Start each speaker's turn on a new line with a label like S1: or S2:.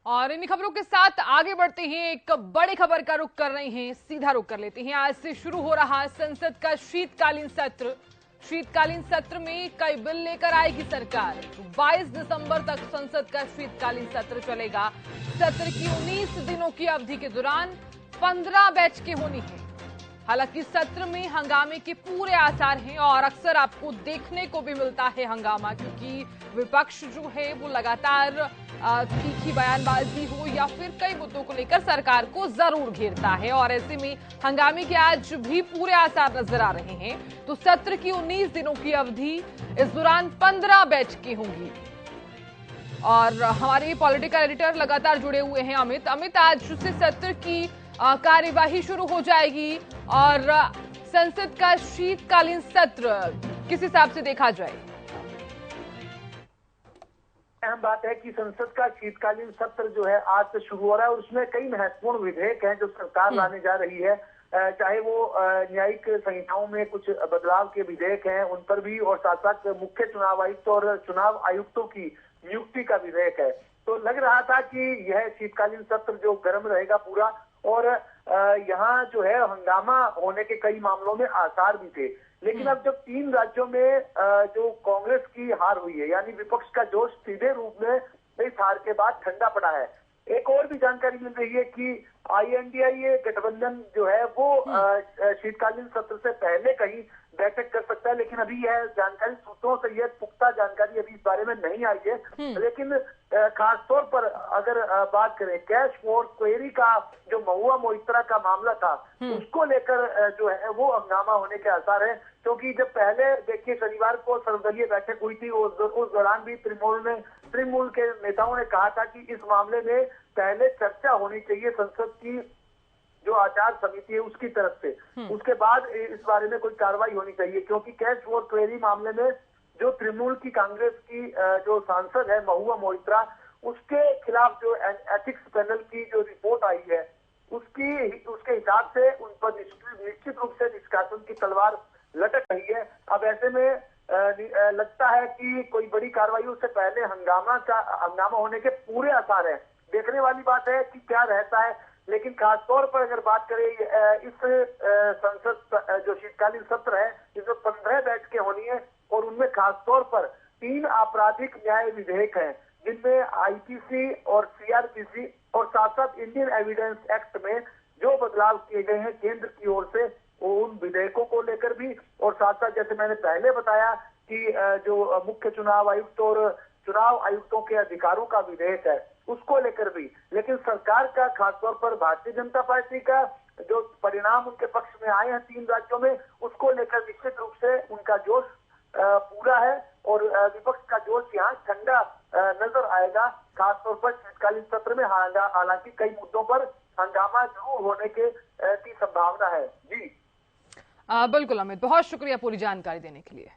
S1: और इन खबरों के साथ आगे बढ़ते हैं। एक बड़ी खबर का रुख कर रहे हैं, सीधा रुख कर लेते हैं। आज से शुरू हो रहा संसद का शीतकालीन सत्र। शीतकालीन सत्र में कई बिल लेकर आएगी सरकार। 22 दिसंबर तक संसद का शीतकालीन सत्र चलेगा। सत्र की 19 दिनों की अवधि के दौरान 15 बैठकें होनी है। हालांकि सत्र में हंगामे के पूरे आसार हैं और अक्सर आपको देखने को भी मिलता है हंगामा, क्योंकि विपक्ष जो है वो लगातार तीखी बयानबाजी हो या फिर कई मुद्दों को लेकर सरकार को जरूर घेरता है और ऐसे में हंगामे के आज भी पूरे आसार नजर आ रहे हैं। तो सत्र की 19 दिनों की अवधि, इस दौरान 15 बैठकें होंगी। और हमारे पॉलिटिकल एडिटर लगातार जुड़े हुए हैं अमित, आज से सत्र की कार्यवाही शुरू हो जाएगी और संसद का शीतकालीन सत्र किस हिसाब से देखा जाए?
S2: अहम बात है कि संसद का शीतकालीन सत्र जो है आज से शुरू हो रहा है और उसमें कई महत्वपूर्ण विधेयक हैं जो सरकार लाने जा रही है। चाहे वो न्यायिक संहिताओं में कुछ बदलाव के विधेयक हैं उन पर भी, और साथ साथ मुख्य चुनाव आयुक्त और चुनाव आयुक्तों की नियुक्ति का विधेयक है। तो लग रहा था कि यह शीतकालीन सत्र जो गर्म रहेगा पूरा, और यहाँ जो है हंगामा होने के कई मामलों में आसार भी थे। लेकिन अब जब 3 राज्यों में जो कांग्रेस की हार हुई है, यानी विपक्ष का जोश सीधे रूप में इस हार के बाद ठंडा पड़ा है। एक और भी जानकारी मिल रही है कि INDIA गठबंधन जो है वो शीतकालीन सत्र से पहले कहीं बैठक कर सकता है, लेकिन अभी यह जानकारी सूत्रों से, यह पुख्ता जानकारी अभी इस बारे में नहीं आई है। लेकिन खासतौर पर अगर बात करें कैश फॉर क्वेरी का, जो महुआ मोइत्रा का मामला था, उसको लेकर जो है वो हंगामा होने के आसार है। क्योंकि जब पहले देखिए शनिवार को सर्वदलीय बैठक हुई थी, उस दौरान भी तृणमूल के नेताओं ने कहा था कि इस मामले में पहले चर्चा होनी चाहिए संसद की जो आचार समिति है उसकी तरफ से, उसके बाद इस बारे में कोई कार्रवाई होनी चाहिए। क्योंकि कैश फॉर क्वेरी मामले में जो तृणमूल की कांग्रेस की जो सांसद है महुआ मोइत्रा, उसके खिलाफ जो एथिक्स पैनल की जो रिपोर्ट आई है उसके हिसाब से उन पर निश्चित रूप से निष्कासन की तलवार लटक रही है। अब ऐसे में लगता है कि कोई बड़ी कार्रवाई उससे पहले हंगामा होने के पूरे आसार है। देखने वाली बात है कि क्या रहता है। लेकिन खासतौर पर अगर बात करें इस संसद जो शीतकालीन सत्र है, इसमें 15 बैठकें होनी है और उनमें खासतौर पर 3 आपराधिक न्याय विधेयक हैं, जिनमें IPC और CRPC और साथ साथ इंडियन एविडेंस एक्ट में जो बदलाव किए गए हैं केंद्र की ओर से, उन विधेयकों को लेकर भी, और साथ साथ जैसे मैंने पहले बताया कि जो मुख्य चुनाव आयुक्त और चुनाव आयुक्तों के अधिकारों का विधेयक है उसको लेकर भी। लेकिन सरकार का, खासतौर पर भारतीय जनता पार्टी का जो परिणाम उनके पक्ष में आए हैं 3 राज्यों में, उसको लेकर निश्चित रूप से उनका जोश पूरा है और विपक्ष का जोश यहाँ ठंडा नजर आएगा, खासतौर पर शीतकालीन सत्र में। हालांकि कई मुद्दों पर हंगामा जरूर होने की संभावना है। जी
S1: बिल्कुल अमित, बहुत शुक्रिया पूरी जानकारी देने के लिए।